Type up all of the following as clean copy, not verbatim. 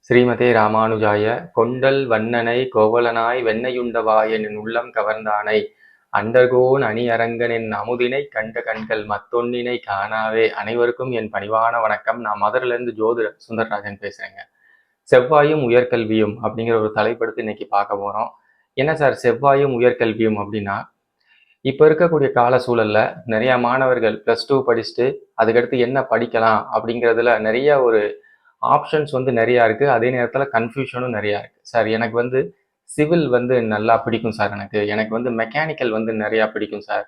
ஸ்ரீமதே ராமானுஜாய கொண்டல் வண்ணனை கோவலனாய் வெண்ணையுண்டவாயன் உள்ளம் கவர்ந்தானை அண்டர்கோன் அணியரங்கனின் அமுதினை கண்ட கண்கள் மத்தொன்னினை காணாவே. அனைவருக்கும் என் பணிவான வணக்கம். நான் மதுரையிலேருந்து ஜோதிடர் சுந்தரராஜன் பேசுகிறேங்க. செவ்வாயும் உயர்கல்வியும் அப்படிங்கிற ஒரு தலைப்படுத்தி இன்னைக்கு பார்க்க போகிறோம். என்ன சார் செவ்வாயும் உயர்கல்வியும் அப்படின்னா, இப்போ இருக்கக்கூடிய கால சூழல்ல நிறைய மாணவர்கள் +2 படிச்சுட்டு அதுக்கடுத்து என்ன படிக்கலாம் அப்படிங்கிறதுல நிறைய ஒரு ஆப்ஷன்ஸ் நிறையா இருக்குது. அதே நேரத்தில் கன்ஃபியூஷனும் நிறையா இருக்குது. சார் எனக்கு சிவில் நல்லா பிடிக்கும் சார். எனக்கு மெக்கானிக்கல் நிறையா பிடிக்கும் சார்.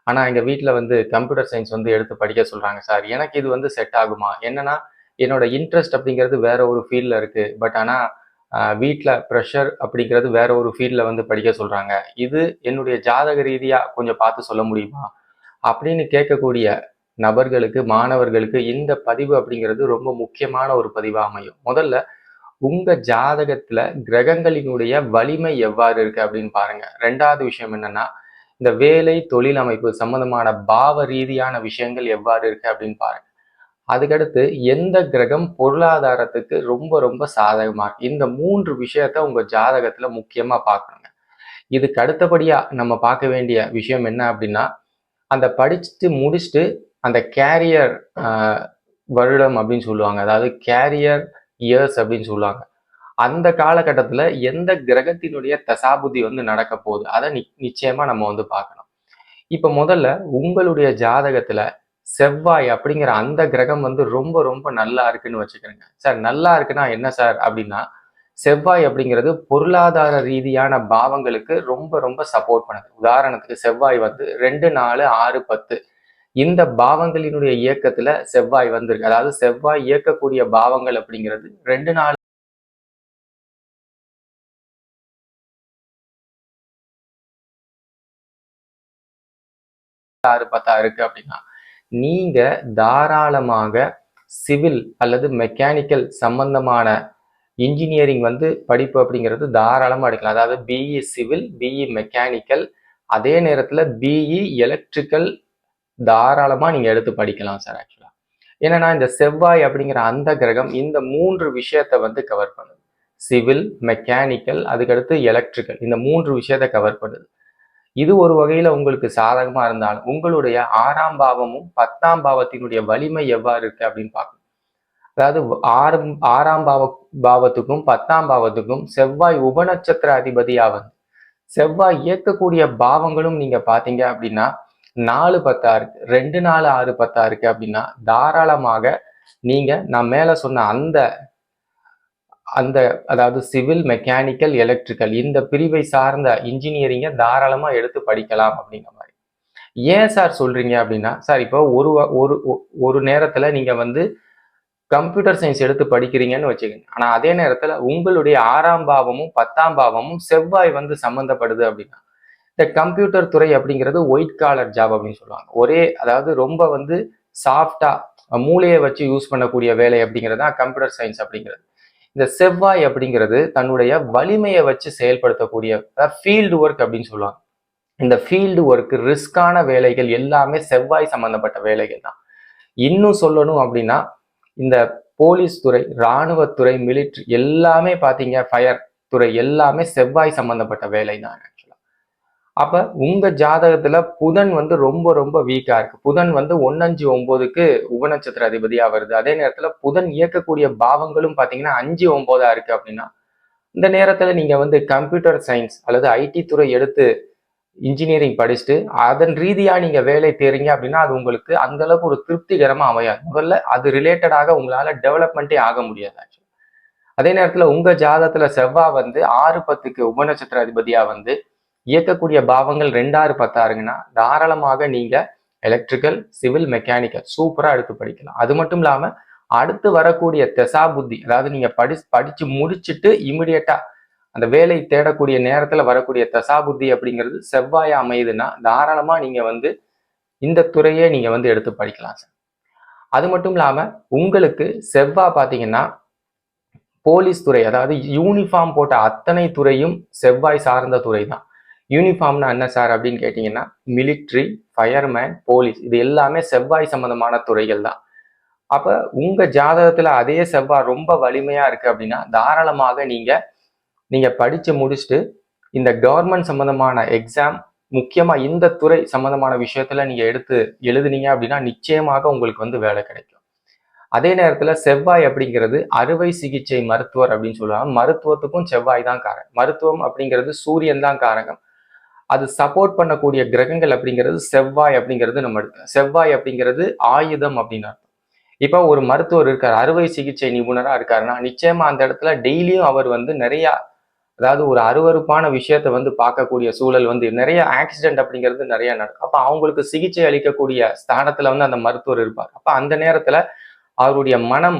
ஆனால் எங்கள் வீட்டில் கம்ப்யூட்டர் சயின்ஸ் எடுத்து படிக்க சொல்கிறாங்க சார். எனக்கு இது செட் ஆகுமா? என்னன்னா என்னோட இன்ட்ரெஸ்ட் அப்படிங்கிறது வேற ஒரு ஃபீல்டில் இருக்குது. பட் ஆனால் வீட்டில் ப்ரெஷர் அப்படிங்கிறது வேற ஒரு ஃபீல்டில் படிக்க சொல்கிறாங்க. இது என்னுடைய ஜாதக ரீதியாக கொஞ்சம் பார்த்து சொல்ல முடியுமா அப்படின்னு கேட்கக்கூடிய நபர்களுக்கு, மாணவர்களுக்கு இந்த பதிவு அப்படிங்கிறது ரொம்ப முக்கியமான ஒரு பதிவாக அமையும். முதல்ல உங்க ஜாதகத்துல கிரகங்களினுடைய வலிமை எவ்வாறு இருக்கு அப்படின்னு பாருங்க. ரெண்டாவது விஷயம் என்னன்னா, இந்த வேலை தொழில் அமைப்பு சம்பந்தமான பாவ ரீதியான விஷயங்கள் எவ்வாறு இருக்கு அப்படின்னு பாருங்க. அதுக்கடுத்து எந்த கிரகம் பொருளாதாரத்துக்கு ரொம்ப ரொம்ப சாதகமா இருக்கு. இந்த 3 விஷயத்த உங்க ஜாதகத்துல முக்கியமா பார்க்கணுங்க. இதுக்கு அடுத்தபடியா நம்ம பார்க்க வேண்டிய விஷயம் என்ன அப்படின்னா, அந்த படிச்சுட்டு முடிச்சுட்டு அந்த கேரியர் வருடம் அப்படின்னு சொல்லுவாங்க. அதாவது கேரியர் இயர்ஸ் அப்படின்னு சொல்லுவாங்க. அந்த காலகட்டத்தில் எந்த கிரகத்தினுடைய தசாபுத்தி நடக்க போகுது அதை நிச்சயமா நம்ம பார்க்கணும். இப்போ முதல்ல உங்களுடைய ஜாதகத்துல செவ்வாய் அப்படிங்கிற அந்த கிரகம் ரொம்ப ரொம்ப நல்லா இருக்குன்னு வச்சுக்கிறேங்க. சார் நல்லா இருக்குன்னா என்ன சார் அப்படின்னா, செவ்வாய் அப்படிங்கிறது பொருளாதார ரீதியான பாவங்களுக்கு ரொம்ப ரொம்ப சப்போர்ட் பண்ணுது. உதாரணத்துக்கு செவ்வாய் 2, 4, 6, 10 இந்த பாவங்களினுடைய இயக்கத்துல செவ்வாய் வந்திருக்கு. அதாவது செவ்வாய் இயக்கக்கூடிய பாவங்கள் அப்படிங்கிறது 2, 4, 6, 10 இருக்கு அப்படின்னா நீங்க தாராளமாக சிவில் அல்லது மெக்கானிக்கல் சம்பந்தமான இன்ஜினியரிங் படிப்பு அப்படிங்கிறது தாராளமாக எடுக்கலாம். அதாவது பிஇ சிவில், பிஇ மெக்கானிக்கல், அதே நேரத்தில் பிஇ எலக்ட்ரிக்கல் தாராளமா நீங்க எடுத்து படிக்கலாம் சார். ஆக்சுவலா என்னன்னா, இந்த செவ்வாய் அப்படிங்கிற அந்த கிரகம் இந்த 3 விஷயத்த கவர் பண்ணுது. சிவில், மெக்கானிக்கல், அதுக்கடுத்து எலக்ட்ரிக்கல், இந்த 3 விஷயத்த கவர் பண்ணுது. இது ஒரு வகையில உங்களுக்கு சாதகமா இருந்தாலும் உங்களுடைய 6ஆம் பாவமும் 10ஆம் பாவத்தினுடைய வலிமை எவ்வாறு இருக்கு அப்படின்னு பார்க்கணும். அதாவது 6ஆம் பாவத்துக்கும் 10ஆம் பாவத்துக்கும் செவ்வாய் உபநட்சத்திர அதிபதியா செவ்வாய் இயக்கக்கூடிய பாவங்களும் நீங்க பாத்தீங்க அப்படின்னா 4, 10 இருக்கு. 2, 4, 6, 10 இருக்கு அப்படின்னா தாராளமாக நீங்க நான் மேல சொன்ன அந்த அந்த அதாவது சிவில், மெக்கானிக்கல், எலக்ட்ரிக்கல் இந்த பிரிவை சார்ந்த இன்ஜினியரிங்கை தாராளமா எடுத்து படிக்கலாம் அப்படிங்கிற மாதிரி. ஏன் சார் சொல்றீங்க அப்படின்னா, சார் இப்போ ஒரு நேரத்துல நீங்க கம்ப்யூட்டர் சயின்ஸ் எடுத்து படிக்கிறீங்கன்னு வச்சுக்கோங்க. ஆனா அதே நேரத்துல உங்களுடைய 6ஆம் பாவமும் 10ஆம் பாவமும் செவ்வாய் சம்பந்தப்படுது அப்படின்னா இந்த கம்ப்யூட்டர் துறை அப்படிங்கிறது ஒயிட் காலர் ஜாப் அப்படின்னு சொல்லுவாங்க. அதாவது ரொம்ப சாஃப்டா மூளையை வச்சு யூஸ் பண்ணக்கூடிய வேலை அப்படிங்கிறது தான் கம்ப்யூட்டர் சயின்ஸ் அப்படிங்கிறது. இந்த செவ்வாய் அப்படிங்கிறது தன்னுடைய வலிமையை வச்சு செயல்படுத்தக்கூடிய ஃபீல்டு ஒர்க் அப்படின்னு சொல்லுவாங்க. இந்த ஃபீல்டு ஒர்க் ரிஸ்கான வேலைகள் எல்லாமே செவ்வாய் சம்பந்தப்பட்ட வேலைகள் தான். இன்னும் சொல்லணும் அப்படின்னா இந்த போலீஸ் துறை, இராணுவத்துறை, மிலிட்ரி எல்லாமே பார்த்தீங்க, ஃபயர் துறை எல்லாமே செவ்வாய் சம்பந்தப்பட்ட வேலை தான். அப்ப உங்க ஜாதகத்துல புதன் ரொம்ப ரொம்ப வீக்கா இருக்கு. புதன் 1, 5, 9க்கு உபநட்சத்திர அதிபதியா வருது. அதே நேரத்துல புதன் இயக்கக்கூடிய பாவங்களும் பாத்தீங்கன்னா 5, 9 இருக்கு அப்படின்னா இந்த நேரத்துல நீங்க கம்ப்யூட்டர் சயின்ஸ் அல்லது ஐடி துறை எடுத்து இன்ஜினியரிங் படிச்சுட்டு அதன் ரீதியா நீங்க வேலை தேறீங்க அப்படின்னா அது உங்களுக்கு அந்த அளவுக்கு ஒரு திருப்திகரமா அமையாது. முதல்ல அது ரிலேட்டடாக உங்களால டெவலப்மெண்ட்டே ஆக முடியாது. அதே நேரத்துல உங்க ஜாதகத்துல செவ்வாய் 6, 10க்கு உபநட்சத்திர அதிபதியா இயக்கக்கூடிய பாவங்கள் 2, 6, 10 இருங்கன்னா தாராளமாக நீங்க எலக்ட்ரிக்கல், சிவில், மெக்கானிக்கல் சூப்பரா எடுத்து படிக்கலாம். அது மட்டும் இல்லாம அடுத்து வரக்கூடிய தசா புத்தி, அதாவது நீங்க படிச்சு முடிச்சுட்டு இமிடியட்டா அந்த வேலை தேடக்கூடிய நேரத்துல வரக்கூடிய தசா புத்தி அப்படிங்கிறது செவ்வாயா அமையுதுன்னா தாராளமா நீங்க இந்த துறையே நீங்க எடுத்து படிக்கலாம் சார். அது மட்டும் இல்லாம உங்களுக்கு செவ்வாய் பாத்தீங்கன்னா போலீஸ் துறை, அதாவது யூனிஃபார்ம் போட்ட அத்தனை துறையும் செவ்வாய் சார்ந்த துறை தான். யூனிஃபார்ம்னா என்ன சார் அப்படின்னு கேட்டீங்கன்னா மிலிட்ரி, ஃபயர்மேன், போலீஸ் இது எல்லாமே செவ்வாய் சம்பந்தமான துறைகள் தான். அப்ப உங்க ஜாதகத்துல அதே செவ்வாய் ரொம்ப வலிமையா இருக்கு அப்படின்னா தாராளமாக நீங்க படிச்சு முடிச்சுட்டு இந்த கவர்மெண்ட் சம்பந்தமான எக்ஸாம், முக்கியமா இந்த துறை சம்பந்தமான விஷயத்துல நீங்க எடுத்து எழுதுனீங்க அப்படின்னா நிச்சயமாக உங்களுக்கு வந்து வேலை கிடைக்கும். அதே நேரத்துல செவ்வாய் அப்படிங்கிறது அறுவை சிகிச்சை மருத்துவர் அப்படின்னு சொல்லுவாங்க. மருத்துவத்துக்கும் செவ்வாய் தான் காரகம். மருத்துவம் அப்படிங்கிறது சூரியன் தான் காரகம். அது சப்போர்ட் பண்ணக்கூடிய கிரகங்கள் அப்படிங்கிறது செவ்வாய் அப்படிங்கிறது நம்ம எடுக்கலாம். செவ்வாய் அப்படிங்கிறது ஆயுதம் அப்படின்னு அர்த்தம். இப்போ ஒரு மருத்துவர் இருக்கார், அறுவை சிகிச்சை நிபுணரா இருக்காருன்னா நிச்சயமா அந்த இடத்துல டெய்லியும் அவர் வந்து நிறைய, அதாவது ஒரு அருவருப்பான விஷயத்த வந்து பார்க்கக்கூடிய சூழல் வந்து நிறைய ஆக்சிடென்ட் அப்படிங்கிறது நிறைய நடக்கும். அப்ப அவங்களுக்கு சிகிச்சை அளிக்கக்கூடிய ஸ்தானத்துல வந்து அந்த மருத்துவர் இருப்பார். அப்ப அந்த நேரத்துல அவருடைய மனம்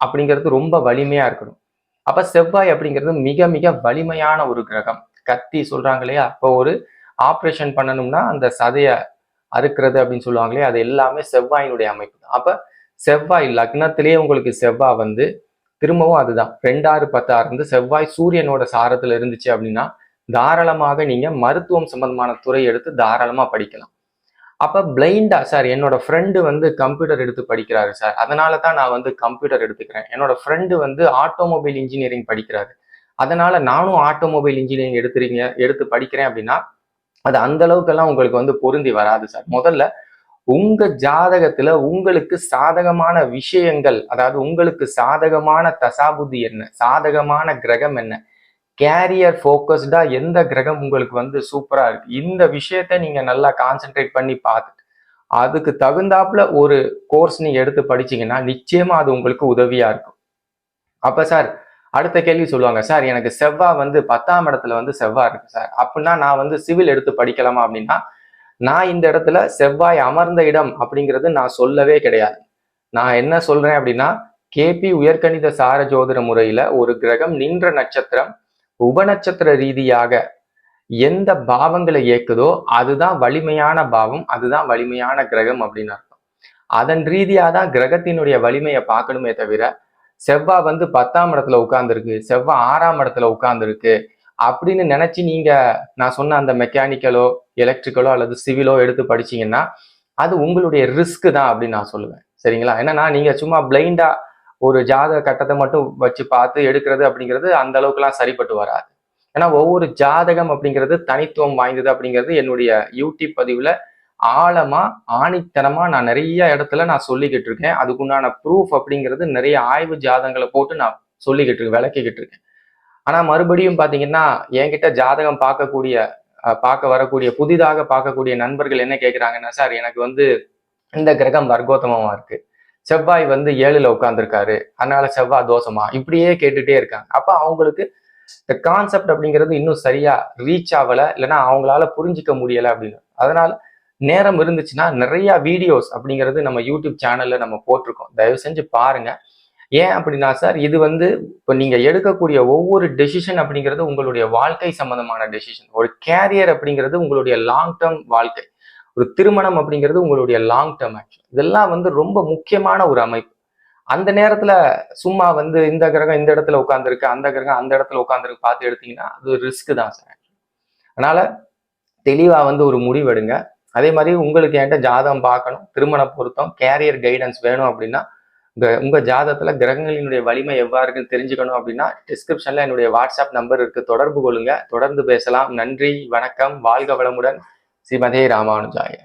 அப்படிங்கிறது ரொம்ப வலிமையா இருக்கணும். அப்ப செவ்வாய் அப்படிங்கிறது மிக மிக வலிமையான ஒரு கிரகம். கத்தி சொல்றாங்க இல்லையா, இப்போ ஒரு ஆப்ரேஷன் பண்ணணும்னா அந்த சதைய அறுக்கிறது அப்படின்னு சொல்லுவாங்க இல்லையா, அது எல்லாமே செவ்வாயினுடைய அமைப்பு தான். அப்ப செவ்வாய் லக்னத்திலேயே உங்களுக்கு செவ்வாய் வந்து திரும்பவும் அதுதான் 2-6-10 இருந்து செவ்வாய் சூரியனோட சாரத்துல இருந்துச்சு அப்படின்னா தாராளமாக நீங்க மருத்துவம் சம்பந்தமான துறை எடுத்து தாராளமா படிக்கலாம். அப்ப பிளைண்டா, சார் என்னோட ஃப்ரெண்டு வந்து கம்ப்யூட்டர் எடுத்து படிக்கிறாரு சார், அதனால தான் நான் வந்து கம்ப்யூட்டர் எடுத்துக்கிறேன். என்னோட ஃப்ரெண்டு வந்து ஆட்டோமொபைல் இன்ஜினியரிங் படிக்கிறாரு, அதனால நானும் ஆட்டோமொபைல் இன்ஜினியரிங் எடுத்து படிக்கிறேன் அப்படின்னா அது அந்த அளவுக்கெல்லாம் உங்களுக்கு வந்து பொருந்தி வராது சார். முதல்ல உங்க ஜாதகத்துல உங்களுக்கு சாதகமான விஷயங்கள், அதாவது உங்களுக்கு சாதகமான தசாபுத்தி என்ன, சாதகமான கிரகம் என்ன, கேரியர் ஃபோக்கஸ்டா எந்த கிரகம் உங்களுக்கு வந்து சூப்பரா இருக்கு, இந்த விஷயத்த நீங்க நல்லா கான்சென்ட்ரேட் பண்ணி பார்த்துட்டு அதுக்கு தகுந்தாப்புல ஒரு கோர்ஸ் நீங்க எடுத்து படிச்சீங்கன்னா நிச்சயமா அது உங்களுக்கு உதவியா இருக்கும். அப்ப சார் அடுத்த கேள்வி சொல்லுவாங்க, சார் எனக்கு செவ்வாய் வந்து 10ஆம் இடத்துல வந்து செவ்வாய் இருக்கு சார், அப்படின்னா நான் வந்து சிவில் எடுத்து படிக்கலாமா அப்படின்னா நான் இந்த இடத்துல செவ்வாய் அமர்ந்த இடம் அப்படிங்கிறது நான் சொல்லவே கிடையாது. நான் என்ன சொல்றேன் அப்படின்னா கேபி உயர்கணித சார ஜோதிட முறையில ஒரு கிரகம் நின்ற நட்சத்திரம் உபநட்சத்திர ரீதியாக எந்த பாவங்களை இயக்குதோ அதுதான் வலிமையான பாவம், அதுதான் வலிமையான கிரகம் அப்படின்னு அர்த்தம். அதன் ரீதியா தான் கிரகத்தினுடைய வலிமையை பார்க்கணுமே தவிர செவ்வாய் வந்து 10ஆம் இடத்துல உட்கார்ந்துருக்கு, செவ்வாய் 6ஆம் இடத்துல உட்கார்ந்துருக்கு அப்படின்னு நினைச்சு நீங்க நான் சொன்ன அந்த மெக்கானிக்கலோ எலக்ட்ரிக்கலோ அல்லது சிவிலோ எடுத்து படிச்சீங்கன்னா அது உங்களுடைய ரிஸ்க் தான் அப்படின்னு நான் சொல்லுவேன். சரிங்களா? என்னன்னா நீங்க சும்மா பிளைண்டா ஒரு ஜாதக கட்டத்தை மட்டும் வச்சு பார்த்து எடுக்கிறது அப்படிங்கிறது அந்த அளவுக்குலாம் சரிப்பட்டு வராது. ஏன்னா ஒவ்வொரு ஜாதகம் அப்படிங்கிறது தனித்துவம் வாய்ந்தது அப்படிங்கிறது என்னுடைய யூடியூப் பதிவுல ஆழமா ஆணித்தனமா நான் நிறைய இடத்துல நான் சொல்லிக்கிட்டு இருக்கேன். அதுக்குண்டான ப்ரூஃப் அப்படிங்கிறது நிறைய ஆய்வு ஜாதகங்களை போட்டு நான் சொல்லிக்கிட்டு இருக்கேன், விளக்கிக்கிட்டு இருக்கேன். ஆனா மறுபடியும் பாத்தீங்கன்னா என்கிட்ட ஜாதகம் பார்க்க வரக்கூடிய புதிதாக பார்க்கக்கூடிய நண்பர்கள் என்ன கேட்கிறாங்கன்னா, சார் எனக்கு வந்து இந்த கிரகம் வர்க்கோத்தமமா இருக்கு, செவ்வாய் வந்து 7ல உட்கார்ந்துருக்காரு, அதனால செவ்வாய் தோஷமா, இப்படியே கேட்டுட்டே இருக்காங்க. அப்ப அவங்களுக்கு இந்த கான்செப்ட் அப்படிங்கிறது இன்னும் சரியா ரீச் ஆகல, இல்லைன்னா அவங்களால புரிஞ்சிக்க முடியல அப்படின்னு. அதனால நேரம் இருந்துச்சுன்னா நிறைய வீடியோஸ் அப்படிங்கிறது நம்ம யூடியூப் சேனல்ல நம்ம போட்டிருக்கோம், தயவு செஞ்சு பாருங்க. ஏன் அப்படின்னா சார் இது வந்து இப்போ நீங்க எடுக்கக்கூடிய ஒவ்வொரு டெசிஷன் அப்படிங்கிறது உங்களுடைய வாழ்க்கை சம்பந்தமான டெசிஷன். ஒரு கேரியர் அப்படிங்கிறது உங்களுடைய லாங் டேர்ம் வாழ்க்கை, ஒரு திருமணம் அப்படிங்கிறது உங்களுடைய லாங் டேர்ம் ஆக்ஷன். இதெல்லாம் வந்து ரொம்ப முக்கியமான ஒரு அமைப்பு. அந்த நேரத்துல சும்மா வந்து இந்த கிரகம் இந்த இடத்துல உட்கார்ந்துருக்கு, அந்த கிரகம் அந்த இடத்துல உட்கார்ந்துருக்கு பார்த்து எடுத்தீங்கன்னா அது ரிஸ்க் தான் சார். அதனால தெளிவா வந்து ஒரு முடிவெடுங்க. அதே மாதிரி உங்களுக்கு என்கிட்ட ஜாதகம் பார்க்கணும், திருமண பொருத்தம், கேரியர் கைடன்ஸ் வேணும் அப்படின்னா உங்க ஜாதகத்துல கிரகங்களினுடைய வலிமை எவ்வாறு இருக்குன்னு தெரிஞ்சுக்கணும் அப்படின்னா டிஸ்கிரிப்ஷன்ல என்னுடைய வாட்ஸ்அப் நம்பர் இருக்கு, தொடர்பு கொள்ளுங்க, தொடர்ந்து பேசலாம். நன்றி, வணக்கம், வாழ்க வளமுடன். ஸ்ரீமதே ராமானுஜாய.